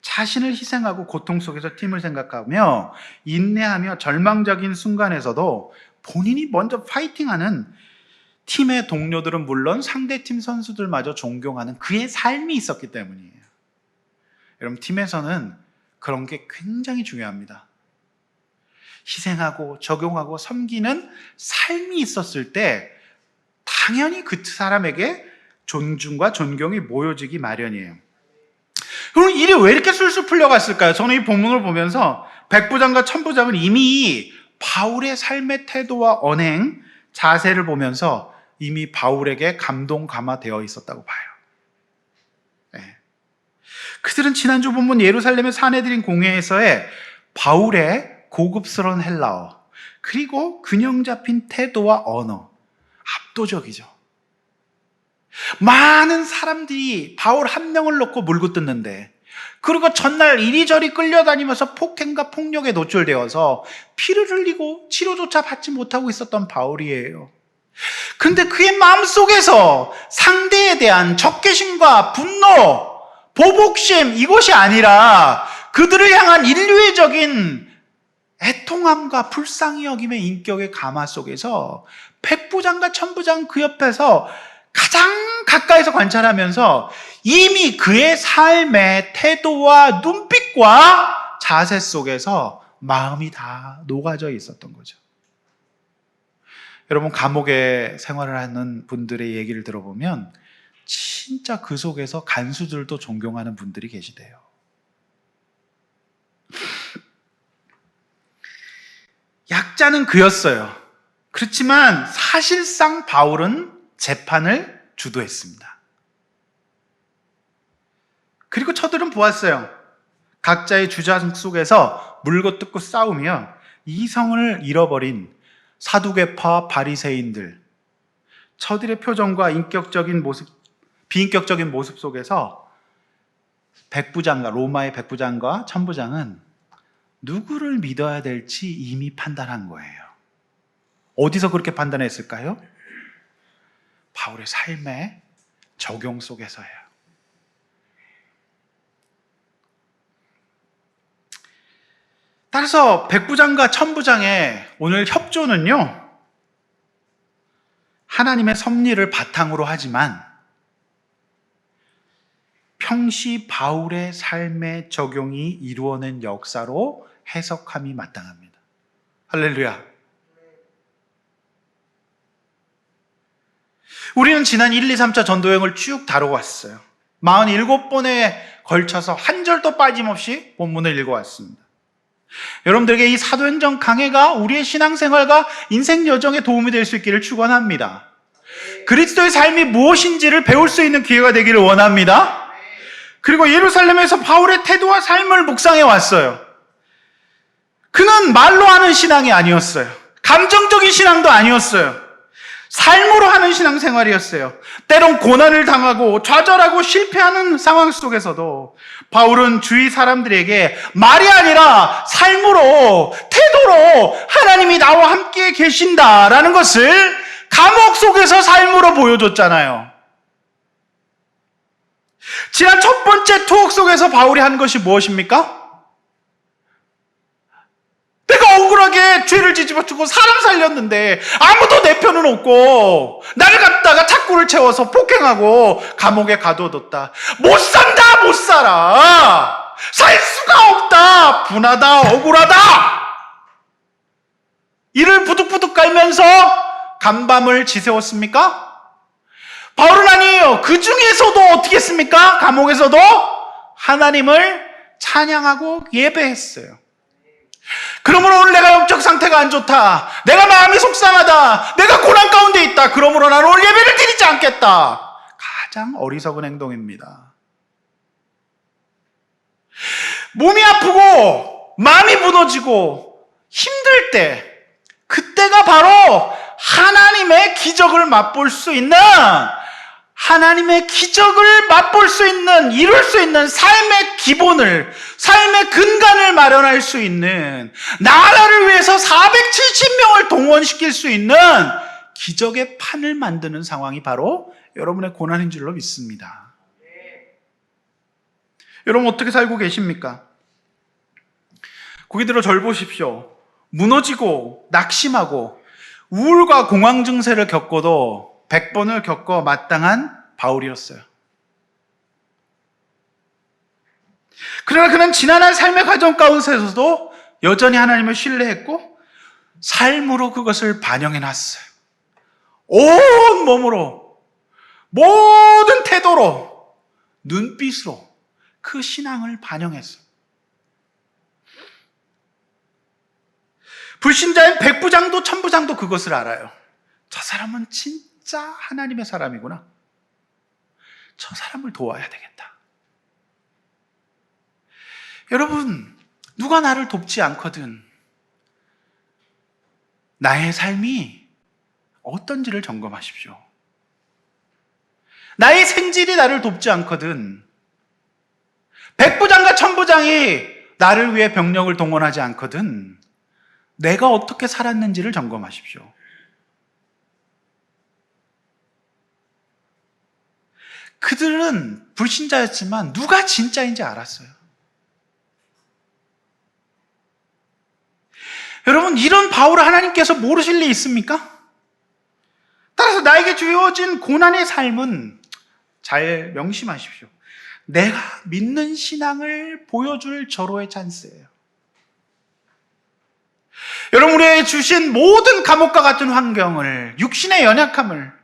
자신을 희생하고 고통 속에서 팀을 생각하며 인내하며 절망적인 순간에서도 본인이 먼저 파이팅하는 팀의 동료들은 물론 상대팀 선수들마저 존경하는 그의 삶이 있었기 때문이에요. 여러분, 팀에서는 그런 게 굉장히 중요합니다. 희생하고 적용하고 섬기는 삶이 있었을 때 당연히 그 사람에게 존중과 존경이 모여지기 마련이에요. 그럼 일이 왜 이렇게 술술 풀려갔을까요? 저는 이 본문을 보면서 백부장과 천부장은 이미 바울의 삶의 태도와 언행, 자세를 보면서 이미 바울에게 감동 감화되어 있었다고 봐요. 네. 그들은 지난주 본문 예루살렘의 사내들인 공회에서의 바울의 고급스러운 헬라어, 그리고 균형 잡힌 태도와 언어, 압도적이죠. 많은 사람들이 바울 한 명을 놓고 물고 뜯는데, 그리고 전날 이리저리 끌려다니면서 폭행과 폭력에 노출되어서 피를 흘리고 치료조차 받지 못하고 있었던 바울이에요. 근데 그의 마음속에서 상대에 대한 적개심과 분노, 보복심, 이것이 아니라 그들을 향한 인류애적인 애통함과 불쌍히 여김의 인격의 감화 속에서 백부장과 천부장 그 옆에서 가장 가까이서 관찰하면서 이미 그의 삶의 태도와 눈빛과 자세 속에서 마음이 다 녹아져 있었던 거죠. 여러분, 감옥에 생활을 하는 분들의 얘기를 들어보면 진짜 그 속에서 간수들도 존경하는 분들이 계시대요. 약자는 그였어요. 그렇지만 사실상 바울은 재판을 주도했습니다. 그리고 저들은 보았어요. 각자의 주장 속에서 물고 뜯고 싸우며 이성을 잃어버린 사두개파 바리새인들, 저들의 표정과 비인격적인 모습 속에서 로마의 백부장과 천부장은 누구를 믿어야 될지 이미 판단한 거예요. 어디서 그렇게 판단했을까요? 바울의 삶의 적용 속에서예요. 따라서 백부장과 천부장의 오늘 협조는요, 하나님의 섭리를 바탕으로 하지만 평시 바울의 삶의 적용이 이루어낸 역사로 해석함이 마땅합니다. 할렐루야. 우리는 지난 1, 2, 3차 전도여행을 쭉 다뤄왔어요. 47번에 걸쳐서 한 절도 빠짐없이 본문을 읽어왔습니다. 여러분들에게 이 사도행전 강해가 우리의 신앙생활과 인생 여정에 도움이 될 수 있기를 축원합니다. 그리스도의 삶이 무엇인지를 배울 수 있는 기회가 되기를 원합니다. 그리고 예루살렘에서 바울의 태도와 삶을 묵상해 왔어요. 그는 말로 하는 신앙이 아니었어요. 감정적인 신앙도 아니었어요. 삶으로 하는 신앙생활이었어요. 때론 고난을 당하고 좌절하고 실패하는 상황 속에서도 바울은 주위 사람들에게 말이 아니라 삶으로, 태도로 하나님이 나와 함께 계신다라는 것을 감옥 속에서 삶으로 보여줬잖아요. 지난 첫 번째 투옥 속에서 바울이 한 것이 무엇입니까? 내가 억울하게 죄를 뒤집어주고 사람 살렸는데 아무도 내 편은 없고 나를 갖다가 착고를 채워서 폭행하고 감옥에 가둬뒀다. 못 산다, 못 살아. 살 수가 없다. 분하다, 억울하다. 이를 부득부득 깔면서 간밤을 지새웠습니까? 바울은 아니에요. 그 중에서도 어떻게 했습니까? 감옥에서도 하나님을 찬양하고 예배했어요. 그러므로 오늘 내가 영적 상태가 안 좋다, 내가 마음이 속상하다, 내가 고난 가운데 있다, 그러므로 나는 오늘 예배를 드리지 않겠다. 가장 어리석은 행동입니다. 몸이 아프고 마음이 무너지고 힘들 때, 그때가 바로 하나님의 기적을 맛볼 수 있는, 하나님의 기적을 맛볼 수 있는, 이룰 수 있는 삶의 기본을, 삶의 근간을 마련할 수 있는, 나라를 위해서 470명을 동원시킬 수 있는 기적의 판을 만드는 상황이 바로 여러분의 고난인 줄로 믿습니다. 여러분 어떻게 살고 계십니까? 고개 들어 절 보십시오. 무너지고 낙심하고 우울과 공황 증세를 겪어도 100번을 겪어 마땅한 바울이었어요. 그러나 그는 지난한 삶의 과정 가운데서도 여전히 하나님을 신뢰했고 삶으로 그것을 반영해 놨어요. 온 몸으로 모든 태도로, 눈빛으로 그 신앙을 반영했어요. 불신자인 백부장도 천부장도 그것을 알아요. 저 사람은 진짜 하나님의 사람이구나. 저 사람을 도와야 되겠다. 여러분, 누가 나를 돕지 않거든 나의 삶이 어떤지를 점검하십시오. 나의 생질이 나를 돕지 않거든 백부장과 천부장이 나를 위해 병력을 동원하지 않거든 내가 어떻게 살았는지를 점검하십시오. 그들은 불신자였지만 누가 진짜인지 알았어요. 여러분, 이런 바울을 하나님께서 모르실 리 있습니까? 따라서 나에게 주어진 고난의 삶은 잘 명심하십시오. 내가 믿는 신앙을 보여줄 절호의 찬스예요. 여러분, 우리에게 주신 모든 감옥과 같은 환경을, 육신의 연약함을,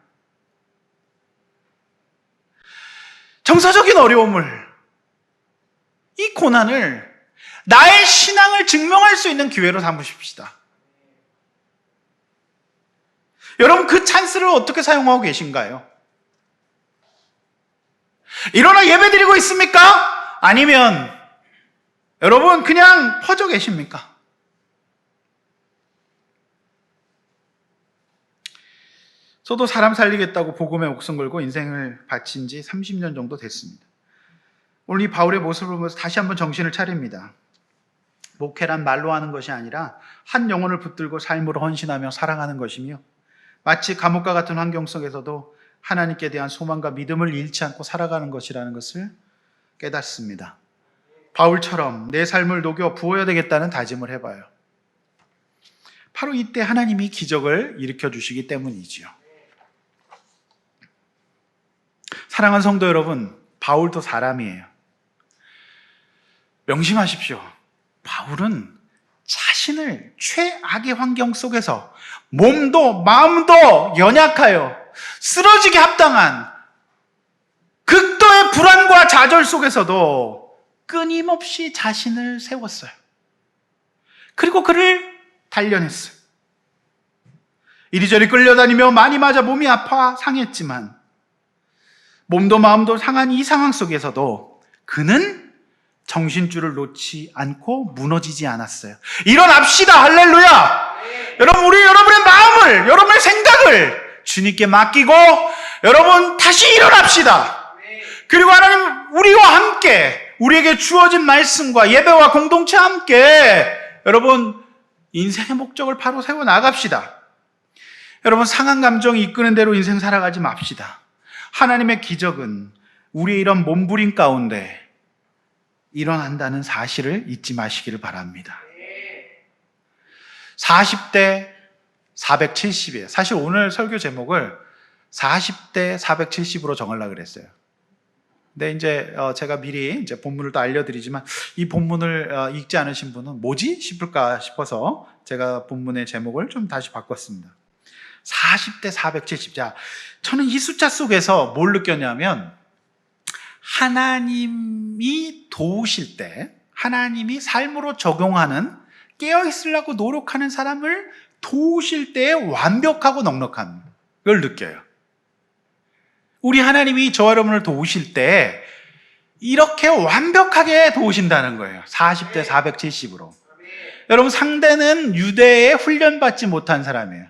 정서적인 어려움을, 이 고난을 나의 신앙을 증명할 수 있는 기회로 삼으십시다. 여러분, 그 찬스를 어떻게 사용하고 계신가요? 일어나 예배드리고 있습니까? 아니면 여러분 그냥 퍼져 계십니까? 저도 사람 살리겠다고 복음에 목숨 걸고 인생을 바친 지 30년 정도 됐습니다. 오늘 이 바울의 모습을 보면서 다시 한번 정신을 차립니다. 목회란 말로 하는 것이 아니라 한 영혼을 붙들고 삶으로 헌신하며 사랑하는 것이며 마치 감옥과 같은 환경 속에서도 하나님께 대한 소망과 믿음을 잃지 않고 살아가는 것이라는 것을 깨닫습니다. 바울처럼 내 삶을 녹여 부어야 되겠다는 다짐을 해봐요. 바로 이때 하나님이 기적을 일으켜 주시기 때문이지요. 사랑하는 성도 여러분, 바울도 사람이에요. 명심하십시오. 바울은 자신을 최악의 환경 속에서 몸도 마음도 연약하여 쓰러지게 합당한 극도의 불안과 좌절 속에서도 끊임없이 자신을 세웠어요. 그리고 그를 단련했어요. 이리저리 끌려다니며 많이 맞아 몸이 아파 상했지만 몸도 마음도 상한 이 상황 속에서도 그는 정신줄을 놓지 않고 무너지지 않았어요. 일어납시다. 할렐루야. 여러분, 우리 여러분의 마음을, 여러분의 생각을 주님께 맡기고 여러분 다시 일어납시다. 그리고 하나님 우리와 함께 우리에게 주어진 말씀과 예배와 공동체와 함께 여러분 인생의 목적을 바로 세워 나갑시다. 여러분, 상한 감정이 이끄는 대로 인생 살아가지 맙시다. 하나님의 기적은 우리의 이런 몸부림 가운데 일어난다는 사실을 잊지 마시기를 바랍니다. 40대 470이에요. 사실 오늘 설교 제목을 40대 470으로 정하려고 그랬어요. 근데 이제 제가 미리 이제 본문을 또 알려드리지만 이 본문을 읽지 않으신 분은 뭐지? 싶을까 싶어서 제가 본문의 제목을 좀 다시 바꿨습니다. 40대 470. 자, 저는 이 숫자 속에서 뭘 느꼈냐면 하나님이 도우실 때, 하나님이 삶으로 적용하는 깨어있으려고 노력하는 사람을 도우실 때의 완벽하고 넉넉함, 그걸 느껴요. 우리 하나님이 저와 여러분을 도우실 때 이렇게 완벽하게 도우신다는 거예요. 40대 470으로. 여러분, 상대는 유대에 훈련받지 못한 사람이에요.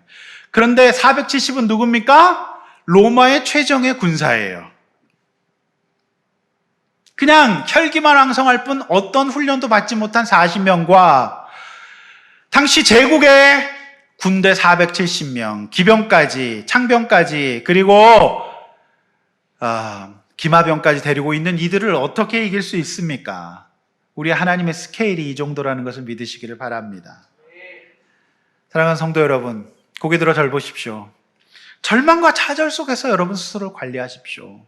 그런데 470은 누굽니까? 로마의 최정예 군사예요. 그냥 혈기만 왕성할 뿐 어떤 훈련도 받지 못한 40명과 당시 제국의 군대 470명, 기병까지, 창병까지, 그리고 기마병까지 데리고 있는 이들을 어떻게 이길 수 있습니까? 우리 하나님의 스케일이 이 정도라는 것을 믿으시기를 바랍니다. 사랑하는 성도 여러분, 고개 들어 절 보십시오. 절망과 좌절 속에서 여러분 스스로를 관리하십시오.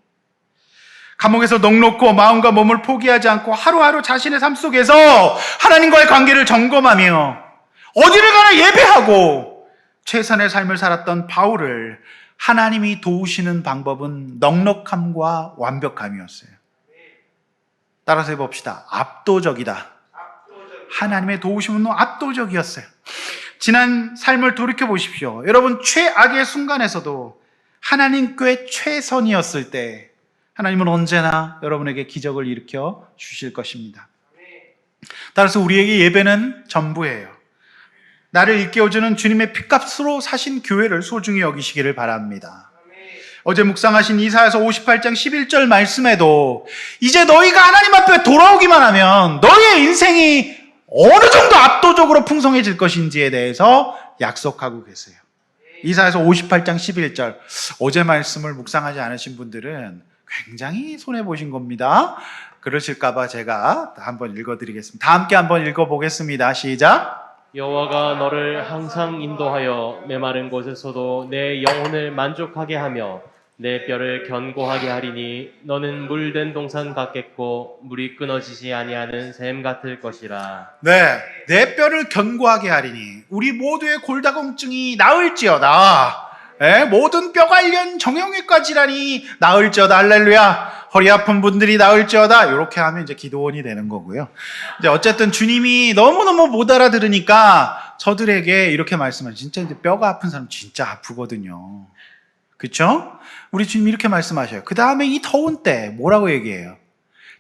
감옥에서 넋놓고 마음과 몸을 포기하지 않고 하루하루 자신의 삶 속에서 하나님과의 관계를 점검하며 어디를 가나 예배하고 최선의 삶을 살았던 바울을 하나님이 도우시는 방법은 넉넉함과 완벽함이었어요. 따라서 해봅시다. 압도적이다. 하나님의 도우심은 압도적이었어요. 지난 삶을 돌이켜 보십시오. 여러분, 최악의 순간에서도 하나님께 최선이었을 때 하나님은 언제나 여러분에게 기적을 일으켜 주실 것입니다. 따라서 우리에게 예배는 전부예요. 나를 일깨워주는 주님의 피값으로 사신 교회를 소중히 여기시기를 바랍니다. 어제 묵상하신 이사야서 58장 11절 말씀에도 이제 너희가 하나님 앞에 돌아오기만 하면 너희의 인생이 어느 정도 압도적으로 풍성해질 것인지에 대해서 약속하고 계세요. 이사야서 58장 11절, 어제 말씀을 묵상하지 않으신 분들은 굉장히 손해보신 겁니다. 그러실까봐 제가 한번 읽어드리겠습니다. 다 함께 한번 읽어보겠습니다. 시작. 여호와가 너를 항상 인도하여 메마른 곳에서도 내 영혼을 만족하게 하며 내 뼈를 견고하게 하리니 너는 물된 동산 같겠고 물이 끊어지지 아니하는 샘 같을 것이라. 네, 내 뼈를 견고하게 하리니 우리 모두의 골다공증이 나을지어다. 네, 모든 뼈 관련 정형외과 질환이 나을지어다. 할렐루야. 허리 아픈 분들이 나을지어다. 이렇게 하면 이제 기도원이 되는 거고요. 이제 어쨌든 주님이 너무너무 못 알아들으니까 저들에게 이렇게 말씀하세요. 진짜 이제 뼈가 아픈 사람 진짜 아프거든요. 그렇죠? 우리 주님이 이렇게 말씀하셔요. 그 다음에 이 더운 때 뭐라고 얘기해요?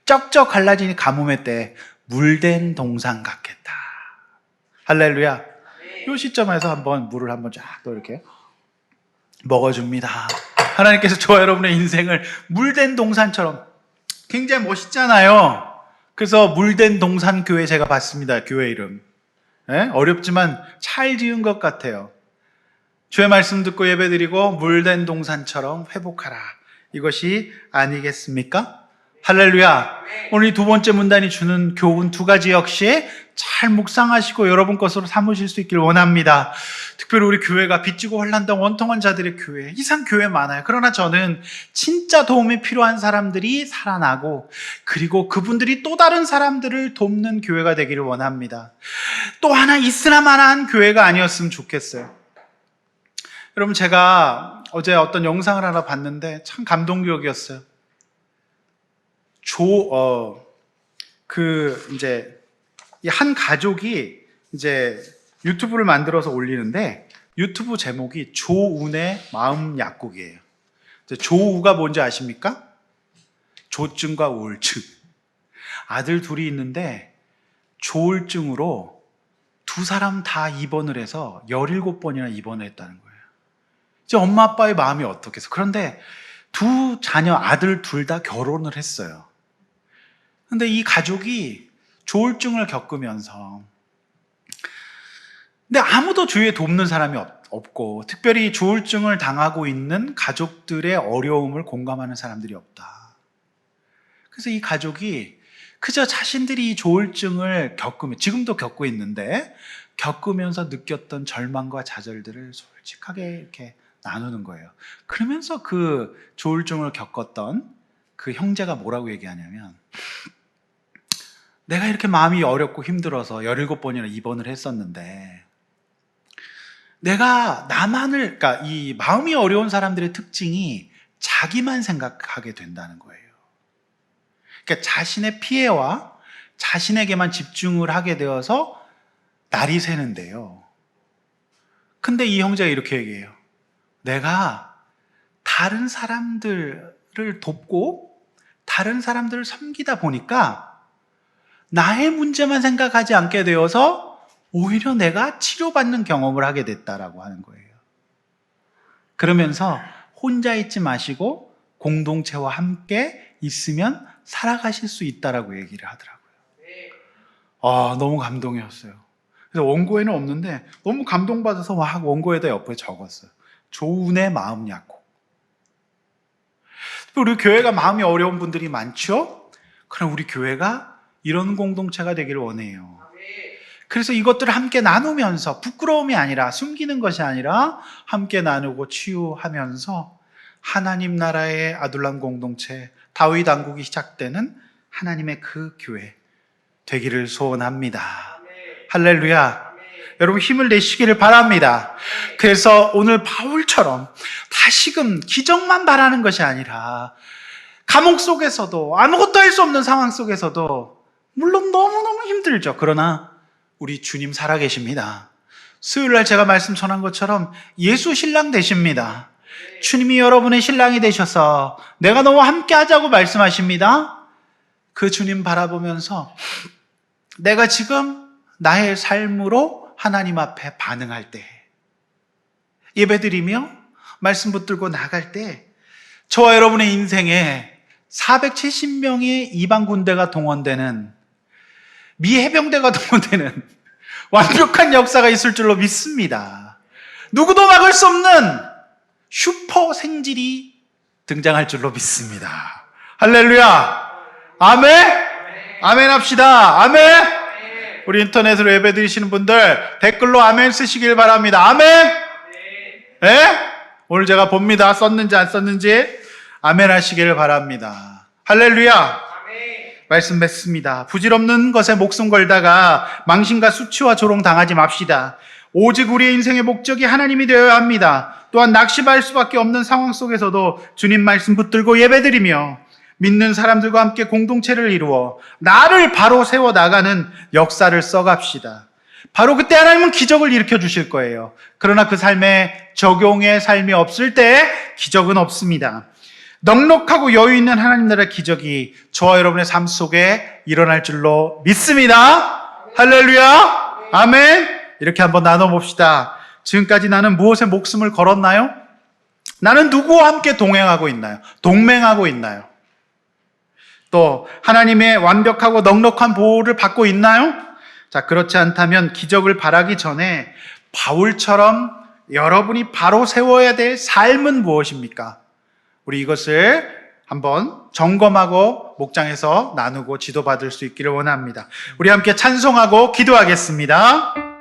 쩍쩍 갈라지니 가뭄의 때 물된 동산 같겠다. 할렐루야. 이 시점에서 한번 물을 한번 쫙 또 이렇게 먹어줍니다. 하나님께서 저와 여러분의 인생을 물된 동산처럼, 굉장히 멋있잖아요. 그래서 물된 동산 교회 제가 봤습니다. 교회 이름. 네? 어렵지만 잘 지은 것 같아요. 주의 말씀 듣고 예배드리고 물된 동산처럼 회복하라. 이것이 아니겠습니까? 할렐루야. 오늘 이 두 번째 문단이 주는 교훈 두 가지 역시 잘 묵상하시고 여러분 것으로 삼으실 수 있길 원합니다. 특별히 우리 교회가 빚지고 환난당 원통한 자들의 교회, 이상 교회 많아요. 그러나 저는 진짜 도움이 필요한 사람들이 살아나고, 그리고 그분들이 또 다른 사람들을 돕는 교회가 되기를 원합니다. 또 하나 있으나 마나한 교회가 아니었으면 좋겠어요. 여러분, 제가 어제 어떤 영상을 하나 봤는데 참 감동적이었어요. 이제 한 가족이 이제 유튜브를 만들어서 올리는데 유튜브 제목이 조운의 마음 약국이에요. 조우가 뭔지 아십니까? 조증과 우울증. 아들 둘이 있는데 조울증으로 두 사람 다 입원을 해서 17번이나 입원을 했다는 거예요. 이제 엄마 아빠의 마음이 어떻겠어? 그런데 두 자녀 아들 둘 다 결혼을 했어요. 근데 이 가족이 조울증을 겪으면서, 근데 아무도 주위에 돕는 사람이 없고, 특별히 조울증을 당하고 있는 가족들의 어려움을 공감하는 사람들이 없다. 그래서 이 가족이 그저 자신들이 이 조울증을 지금도 겪고 있는데, 겪으면서 느꼈던 절망과 좌절들을 솔직하게 이렇게 나누는 거예요. 그러면서 그 조울증을 겪었던 그 형제가 뭐라고 얘기하냐면, 내가 이렇게 마음이 어렵고 힘들어서 17번이나 입원을 했었는데, 그러니까 이 마음이 어려운 사람들의 특징이 자기만 생각하게 된다는 거예요. 그러니까 자신의 피해와 자신에게만 집중을 하게 되어서 날이 새는데요. 근데 이 형제가 이렇게 얘기해요. 내가 다른 사람들을 돕고 다른 사람들을 섬기다 보니까 나의 문제만 생각하지 않게 되어서 오히려 내가 치료받는 경험을 하게 됐다라고 하는 거예요. 그러면서 혼자 있지 마시고 공동체와 함께 있으면 살아가실 수 있다라고 얘기를 하더라고요. 너무 감동이었어요. 그래서 원고에는 없는데 너무 감동받아서 막 원고에다 옆에 적었어요. 조운의 마음 약국. 우리 교회가 마음이 어려운 분들이 많죠? 그럼 우리 교회가 이런 공동체가 되기를 원해요. 그래서 이것들을 함께 나누면서, 부끄러움이 아니라, 숨기는 것이 아니라 함께 나누고 치유하면서 하나님 나라의 아둘람 공동체, 다윗 왕국이 시작되는 하나님의 그 교회 되기를 소원합니다. 할렐루야. 여러분 힘을 내시기를 바랍니다. 그래서 오늘 바울처럼 다시금 기적만 바라는 것이 아니라 감옥 속에서도 아무것도 할 수 없는 상황 속에서도 물론 너무너무 힘들죠. 그러나 우리 주님 살아계십니다. 수요일날 제가 말씀 전한 것처럼 예수 신랑 되십니다. 주님이 여러분의 신랑이 되셔서 내가 너와 함께 하자고 말씀하십니다. 그 주님 바라보면서 내가 지금 나의 삶으로 하나님 앞에 반응할 때, 예배드리며 말씀 붙들고 나갈 때 저와 여러분의 인생에 470명의 이방 군대가 동원되는, 미 해병대가 동원되는 완벽한 역사가 있을 줄로 믿습니다. 누구도 막을 수 없는 슈퍼 생질이 등장할 줄로 믿습니다. 할렐루야! 아멘! 아멘 합시다. 아멘! 우리 인터넷으로 예배 드리시는 분들 댓글로 아멘 쓰시길 바랍니다. 아멘! 예? 오늘 제가 봅니다. 썼는지 안 썼는지. 아멘 하시길 바랍니다. 할렐루야! 말씀 맺습니다. 부질없는 것에 목숨 걸다가 망신과 수치와 조롱 당하지 맙시다. 오직 우리의 인생의 목적이 하나님이 되어야 합니다. 또한 낙심할 수밖에 없는 상황 속에서도 주님 말씀 붙들고 예배드리며 믿는 사람들과 함께 공동체를 이루어 나를 바로 세워 나가는 역사를 써갑시다. 바로 그때 하나님은 기적을 일으켜 주실 거예요. 그러나 그 삶에 적용의 삶이 없을 때 기적은 없습니다. 넉넉하고 여유 있는 하나님 나라의 기적이 저와 여러분의 삶 속에 일어날 줄로 믿습니다. 할렐루야! 아멘! 이렇게 한번 나눠봅시다. 지금까지 나는 무엇에 목숨을 걸었나요? 나는 누구와 함께 동행하고 있나요? 동맹하고 있나요? 또 하나님의 완벽하고 넉넉한 보호를 받고 있나요? 자, 그렇지 않다면 기적을 바라기 전에 바울처럼 여러분이 바로 세워야 될 삶은 무엇입니까? 우리 이것을 한번 점검하고 목장에서 나누고 지도받을 수 있기를 원합니다. 우리 함께 찬송하고 기도하겠습니다.